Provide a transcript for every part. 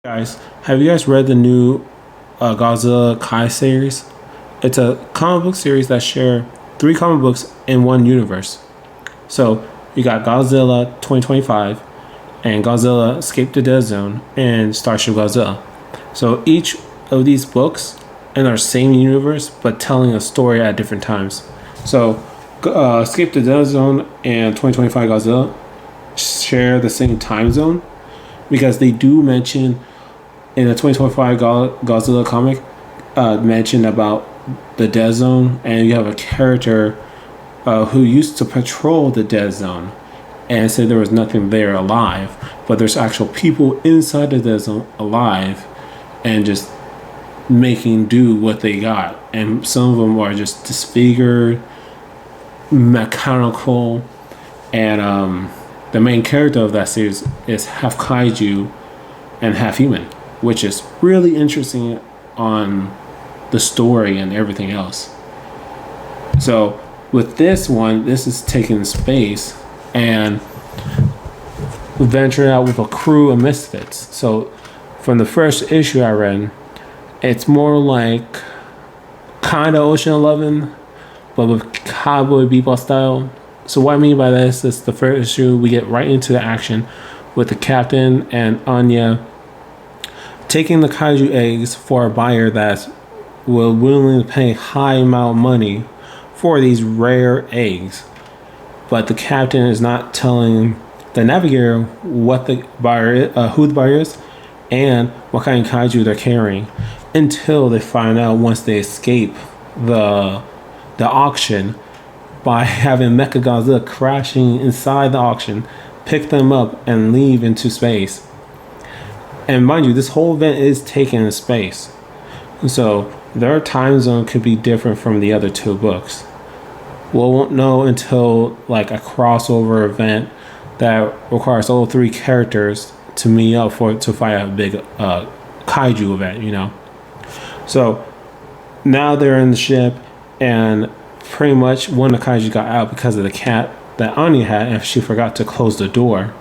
Guys, have you guys read the new Godzilla Kai series? It's a comic book series that share three comic books in one universe. So you got Godzilla 2025 and Godzilla Escape the Dead Zone and Starship Godzilla. So each of these books in our same universe but telling a story at different times. So Escape the Dead Zone and 2025 Godzilla share the same time zone because they do mention in the 2025 Godzilla comic mentioned about the dead zone, and you have a character who used to patrol the dead zone and said there was nothing there alive, but there's actual people inside the dead zone alive and just making do what they got, and some of them are just disfigured, mechanical, and the main character of that series is half kaiju and half human, which is really interesting on the story and everything else. So with this one, this is taking space and venturing out with a crew of misfits. So from the first issue I read, it's more like kind of Ocean 11, but with Cowboy Bebop style. So what I mean by this is the first issue, we get right into the action with the captain and Anya taking the kaiju eggs for a buyer that will willingly pay high amount of money for these rare eggs. But the captain is not telling the navigator what the buyer, who the buyer is, and what kind of kaiju they're carrying until they find out once they escape the auction by having Mechagodzilla crashing inside the auction, pick them up and leave into space. And mind you, this whole event is taken in space. So their time zone could be different from the other two books. We won't know until like a crossover event that requires all three characters to meet up to fight a big kaiju event, you know. So now they're in the ship, and pretty much one of the kaiju got out because of the cat that Anya had, and she forgot to close the door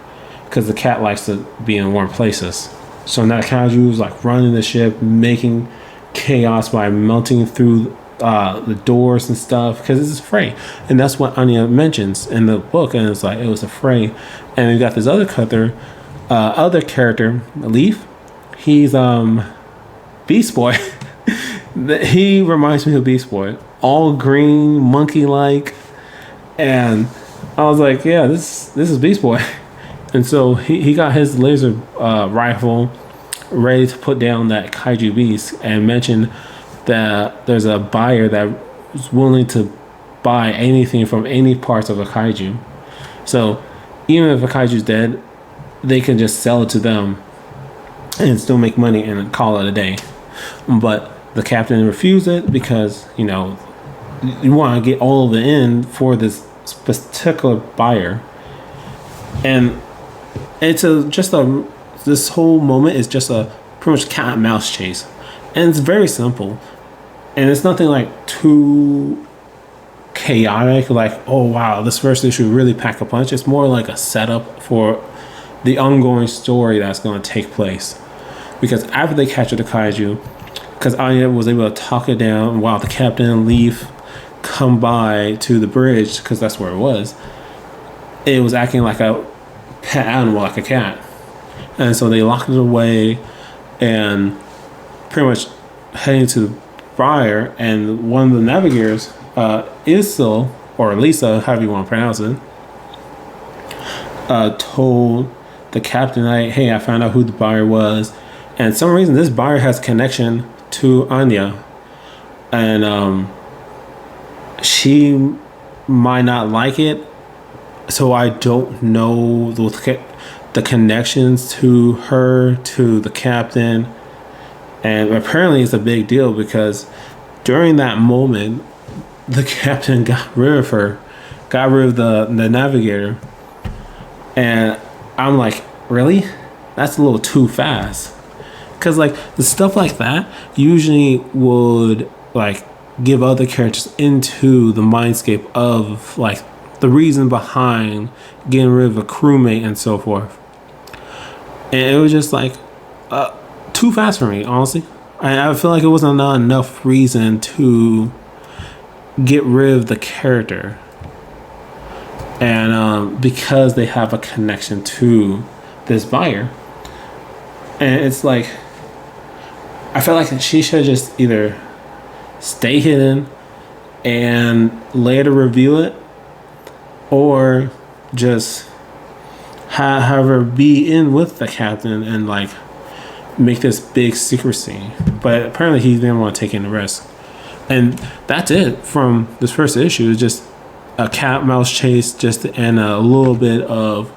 because the cat likes to be in warm places. So now kaiju is like running the ship, making chaos by melting through the doors and stuff because it's afraid. And that's what Anya mentions in the book, and it's like it was afraid. And we got this other character, Leaf. He's Beast Boy. He reminds me of Beast Boy, all green, monkey-like, and I was like, yeah, this is Beast Boy. And so he got his laser rifle ready to put down that kaiju beast, and mentioned that there's a buyer that is willing to buy anything from any parts of a kaiju. So even if a kaiju's dead, they can just sell it to them and still make money and call it a day. But the captain refused it because, you know, you want to get all of it in for this particular buyer. And it's this whole moment is just a pretty much cat and mouse chase, and it's very simple, and it's nothing like too chaotic, like, oh wow, this first issue really packed a punch. It's more like a setup for the ongoing story that's going to take place, because after they capture the kaiju, because Anya was able to talk it down while the captain and Leaf come by to the bridge, because that's where it was acting like a pet animal, like a cat. And so they locked it away and pretty much heading to the buyer. And one of the navigators, Isil, or Lisa, however you want to pronounce it, told the captain, like, hey, I found out who the buyer was. And for some reason, this buyer has connection to Anya. And she might not like it. So I don't know the connections to her, to the captain. And apparently it's a big deal because during that moment, the captain got rid of her, got rid of the navigator. And I'm like, really? That's a little too fast. Because like the stuff like that usually would like give other characters into the mindscape of like the reason behind getting rid of a crewmate and so forth. And it was just like, too fast for me, honestly. I feel like it wasn't not enough reason to get rid of the character, and because they have a connection to this buyer, and it's like I feel like she should just either stay hidden and later reveal it, or just have her be in with the captain and like make this big secrecy. But apparently he didn't want to take any risk, and that's it from this first issue. It's just a cat mouse chase, just and a little bit of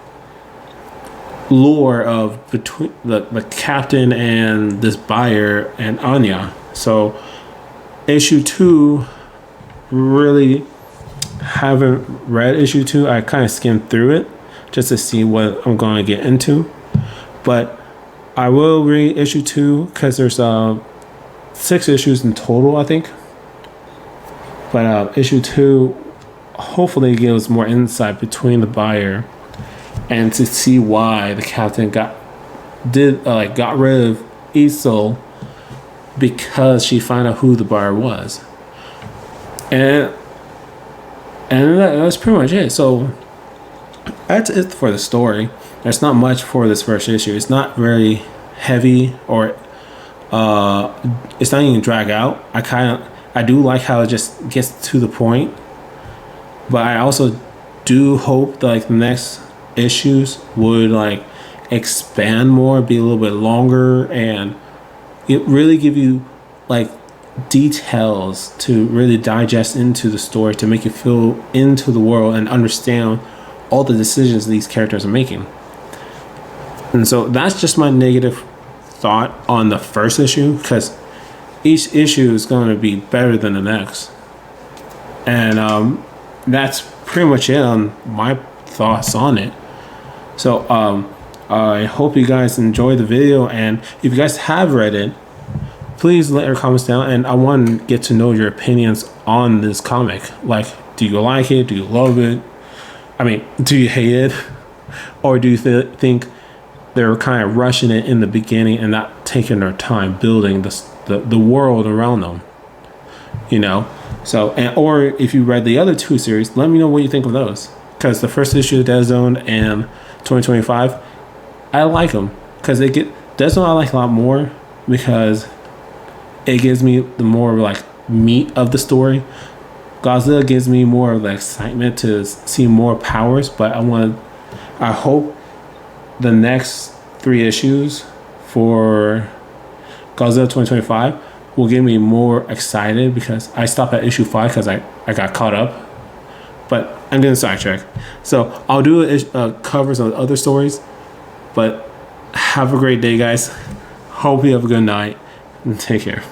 lore of between the captain and this buyer and Anya. So issue 2, really haven't read issue 2. I kind of skimmed through it just to see what I'm going to get into, but I will read issue 2 because there's 6 issues in total, I think. But issue 2 hopefully gives more insight between the buyer and to see why the captain got rid of Isol, because she found out who the buyer was, and that's pretty much it. So that's it for the story. There's not much for this first issue. It's not very heavy, or it's not even drag out. I do like how it just gets to the point, but I also do hope that like the next issues would like expand more, be a little bit longer, and it really give you like details to really digest into the story, to make you feel into the world and understand all the decisions these characters are making. And so that's just my negative thought on the first issue, because each issue is going to be better than the next, and that's pretty much it on my thoughts on it. So I hope you guys enjoyed the video, and if you guys have read it, please let your comments down, and I want to get to know your opinions on this comic. Like, do you like it? Do you love it? I mean, do you hate it? Or do you think they're kind of rushing it in the beginning and not taking their time building the world around them? You know? So, or if you read the other 2 series, let me know what you think of those. Because the first issue of Dead Zone and 2025, I like them. Because Dead Zone I like a lot more, because it gives me the more like meat of the story. Godzilla gives me more of the excitement to see more powers, but I hope the next 3 issues for Godzilla 2025 will get me more excited, because I stopped at issue 5 because I got caught up. But I'm gonna sidetrack. So I'll do covers of other stories, but have a great day, guys. Hope you have a good night, and take care.